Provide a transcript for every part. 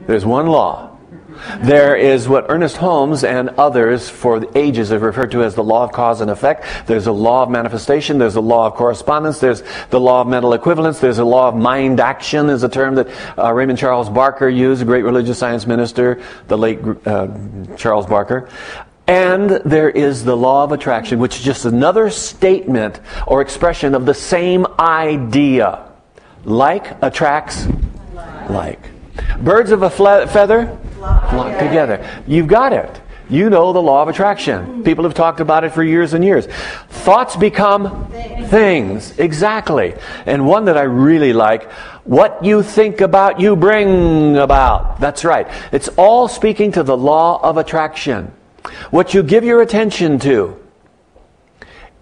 There's one law. There is what Ernest Holmes and others for the ages have referred to as the law of cause and effect. There's a law of manifestation. There's a law of correspondence. There's the law of mental equivalence. There's a law of mind action, is a term that Raymond Charles Barker used, a great religious science minister, the late Charles Barker. And there is the law of attraction, which is just another statement or expression of the same idea. Like attracts like. Birds of a feather flock together. You've got it. You know the law of attraction. People have talked about it for years and years. Thoughts become things. Exactly. And one that I really like, what you think about, you bring about. That's right. It's all speaking to the law of attraction. What you give your attention to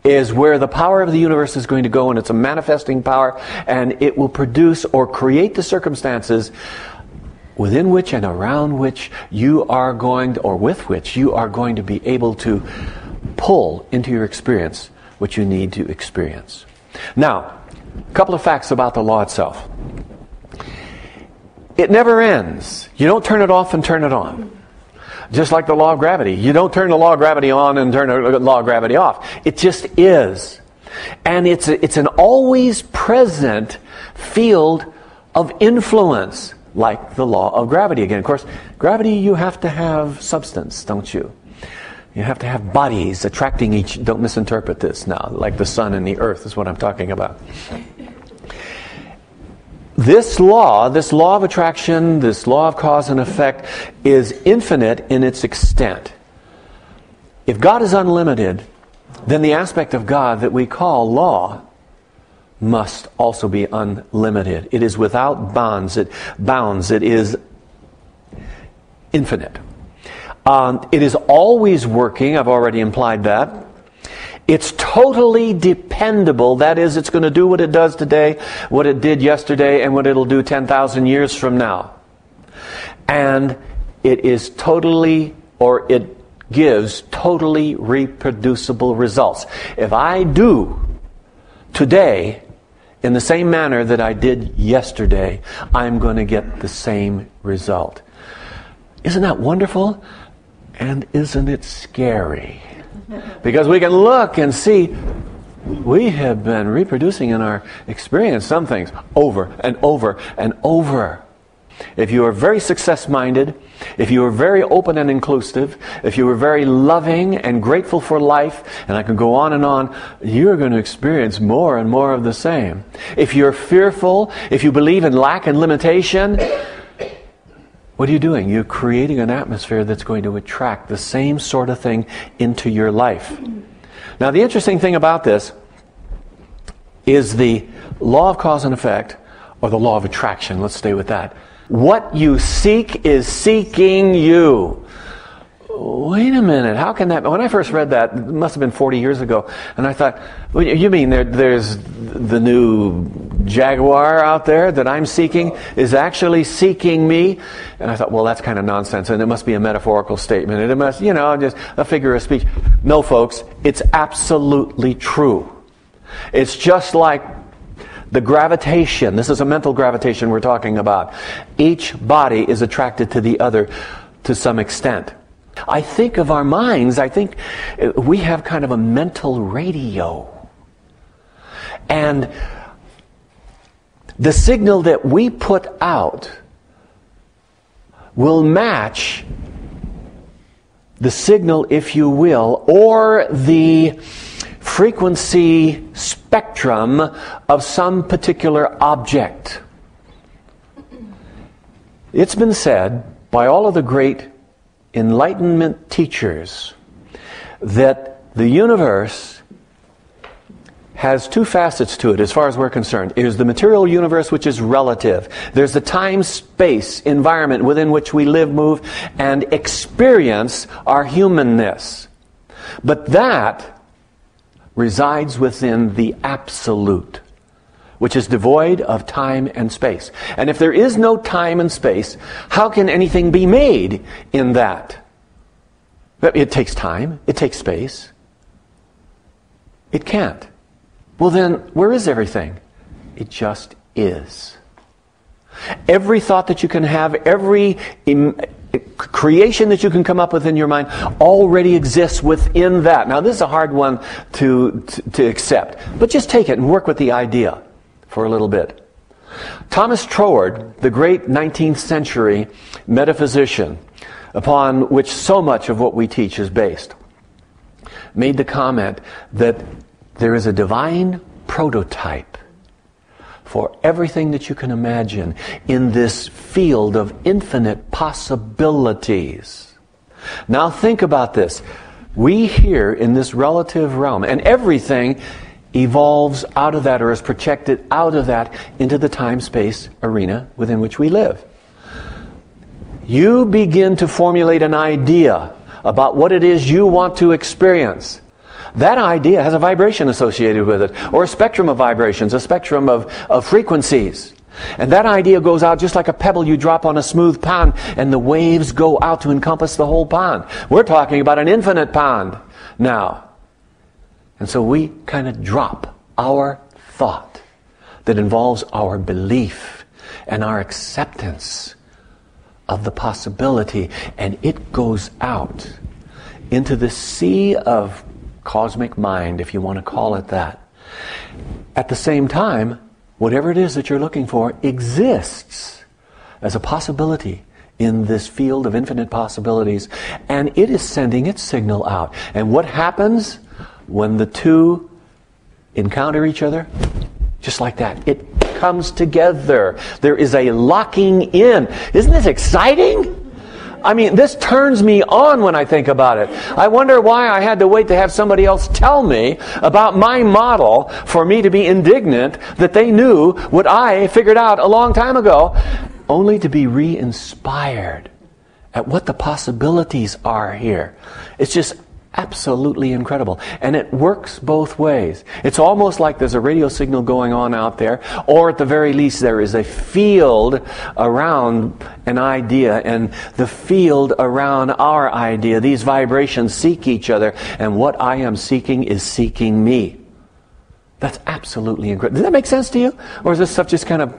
is where the power of the universe is going to go, and it's a manifesting power, and it will produce or create the circumstances within which and around which you are going to, or with which you are going to be able to pull into your experience what you need to experience. Now, a couple of facts about the law itself. It never ends. You don't turn it off and turn it on. Just like the law of gravity. You don't turn the law of gravity on and turn the law of gravity off. It just is. And it's an always present field of influence, like the law of gravity again. Of course, gravity, you have to have substance, don't you? You have to have bodies attracting each. Don't misinterpret this now, like the sun and the earth is what I'm talking about. This law of attraction, this law of cause and effect is infinite in its extent. If God is unlimited, then the aspect of God that we call law must also be unlimited. It is without bounds. It is infinite. It is always working. I've already implied that. It's totally dependable. That is, it's going to do what it does today, what it did yesterday, and what it'll do 10,000 years from now. And it is totally, or it gives totally reproducible results. If I do today in the same manner that I did yesterday, I'm going to get the same result. Isn't that wonderful? And isn't it scary? Because we can look and see we have been reproducing in our experience some things over and over and over. If you are very success-minded, if you are very open and inclusive, if you are very loving and grateful for life, and I can go on, you're going to experience more and more of the same. If you're fearful, if you believe in lack and limitation, what are you doing? You're creating an atmosphere that's going to attract the same sort of thing into your life. Now, the interesting thing about this is the law of cause and effect, or the law of attraction. Let's stay with that. What you seek is seeking you. Wait a minute, how can that... When I first read that, it must have been 40 years ago, and I thought, well, you mean there's the new Jaguar out there that I'm seeking is actually seeking me? And I thought, well, that's kind of nonsense, and it must be a metaphorical statement, and it must, just a figure of speech. No, folks, it's absolutely true. It's just like the gravitation. This is a mental gravitation we're talking about. Each body is attracted to the other to some extent. I think of our minds, I think we have kind of a mental radio. And the signal that we put out will match the signal, if you will, or the frequency spectrum of some particular object. It's been said by all of the great Enlightenment teachers that the universe has two facets to it as far as we're concerned. There's the material universe, which is relative. There's the time-space environment within which we live, move, and experience our humanness. But that resides within the absolute, which is devoid of time and space. And if there is no time and space, how can anything be made in that? It takes time. It takes space. It can't. Well then, where is everything? It just is. Every thought that you can have, every creation that you can come up with in your mind already exists within that. Now, this is a hard one to accept, but just take it and work with the idea for a little bit. Thomas Troward, the great 19th century metaphysician, upon which so much of what we teach is based, made the comment that there is a divine prototype for everything that you can imagine in this field of infinite possibilities. Now think about this. We here in this relative realm, and everything evolves out of that or is projected out of that into the time-space arena within which we live. You begin to formulate an idea about what it is you want to experience. That idea has a vibration associated with it, or a spectrum of vibrations, a spectrum of frequencies. And that idea goes out just like a pebble you drop on a smooth pond, and the waves go out to encompass the whole pond. We're talking about an infinite pond now. And so we kind of drop our thought that involves our belief and our acceptance of the possibility, and it goes out into the sea of cosmic mind, if you want to call it that. At the same time, whatever it is that you're looking for exists as a possibility in this field of infinite possibilities, and it is sending its signal out. And what happens when the two encounter each other? Just like that. It comes together. There is a locking in. Isn't this exciting? I mean, this turns me on when I think about it. I wonder why I had to wait to have somebody else tell me about my model for me to be indignant that they knew what I figured out a long time ago, only to be re-inspired at what the possibilities are here. It's just absolutely incredible. And it works both ways. It's almost like there's a radio signal going on out there, or at the very least there is a field around an idea, and the field around our idea. These vibrations seek each other, and what I am seeking is seeking me. That's absolutely incredible. Does that make sense to you? Or is this stuff just kind of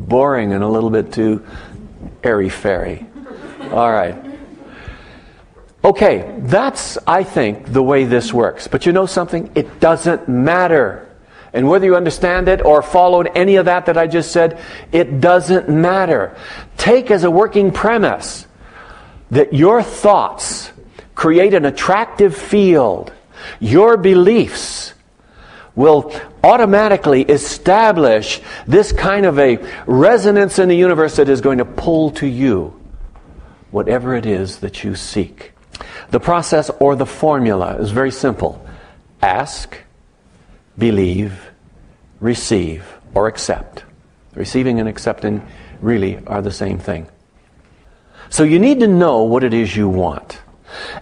boring and a little bit too airy-fairy? All right. Okay, that's, I think, the way this works. But you know something? It doesn't matter. And whether you understand it or followed any of that I just said, it doesn't matter. Take as a working premise that your thoughts create an attractive field. Your beliefs will automatically establish this kind of a resonance in the universe that is going to pull to you whatever it is that you seek. The process or the formula is very simple. Ask, believe, receive, or accept. Receiving and accepting really are the same thing. So you need to know what it is you want.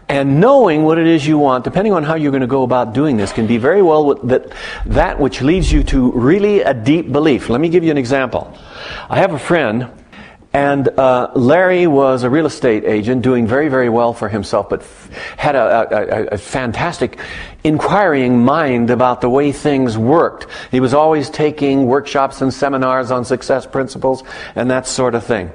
And knowing what it is you want, depending on how you're going to go about doing this, can be very well that which leads you to really a deep belief. Let me give you an example. I have a friend, and Larry was a real estate agent doing very, very well for himself, but had a fantastic inquiring mind about the way things worked. He was always taking workshops and seminars on success principles and that sort of thing.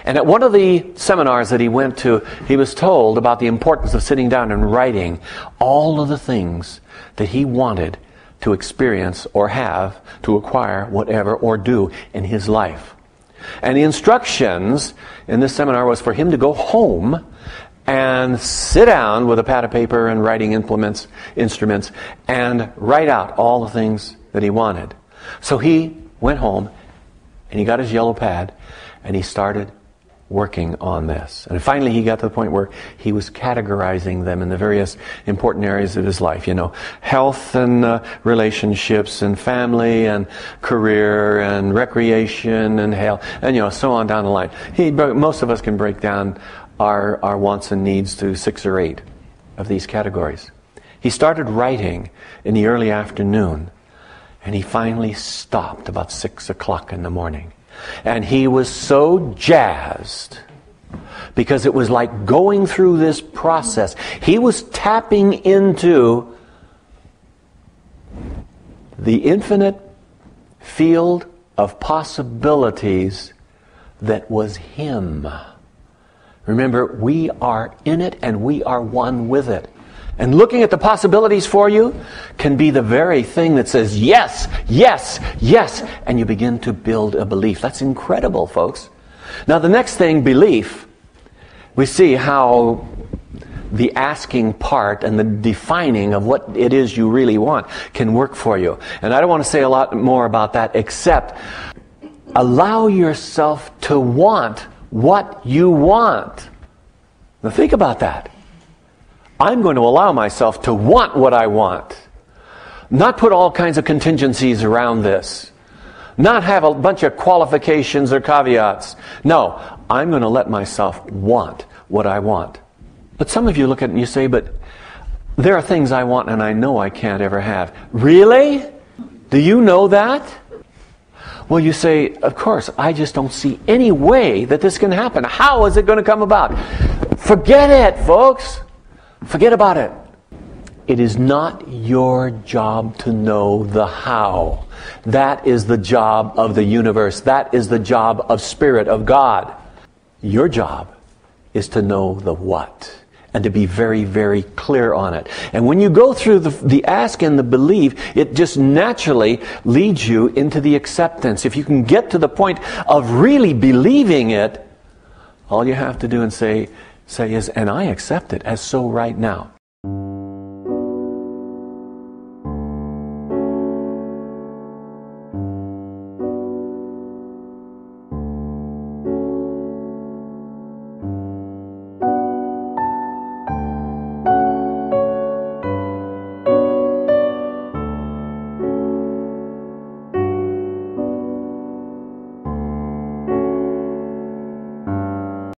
And at one of the seminars that he went to, he was told about the importance of sitting down and writing all of the things that he wanted to experience or have, to acquire, whatever, or do in his life. And the instructions in this seminar was for him to go home and sit down with a pad of paper and writing instruments and write out all the things that he wanted. So he went home and he got his yellow pad and he started working on this. And finally he got to the point where he was categorizing them in the various important areas of his life. You know, health and relationships and family and career and recreation and health and so on down the line. Most of us can break down our wants and needs to 6 or 8 of these categories. He started writing in the early afternoon, and he finally stopped about 6 o'clock in the morning. And he was so jazzed because it was like going through this process. He was tapping into the infinite field of possibilities that was Him. Remember, we are in it and we are one with it. And looking at the possibilities for you can be the very thing that says, yes, yes, yes, and you begin to build a belief. That's incredible, folks. Now the next thing, belief, we see how the asking part and the defining of what it is you really want can work for you. And I don't want to say a lot more about that, except allow yourself to want what you want. Now think about that. I'm going to allow myself to want what I want. Not put all kinds of contingencies around this. Not have a bunch of qualifications or caveats. No, I'm going to let myself want what I want. But some of you look at it and you say, but there are things I want and I know I can't ever have. Really? Do you know that? Well, you say, of course, I just don't see any way that this can happen. How is it going to come about? Forget it, folks. Forget about it. It is not your job to know the how. That is the job of the universe. That is the job of Spirit, of God. Your job is to know the what and to be very, very clear on it. And when you go through the ask and the believe, it just naturally leads you into the acceptance. If you can get to the point of really believing it, all you have to do and say is, and I accept it as so right now.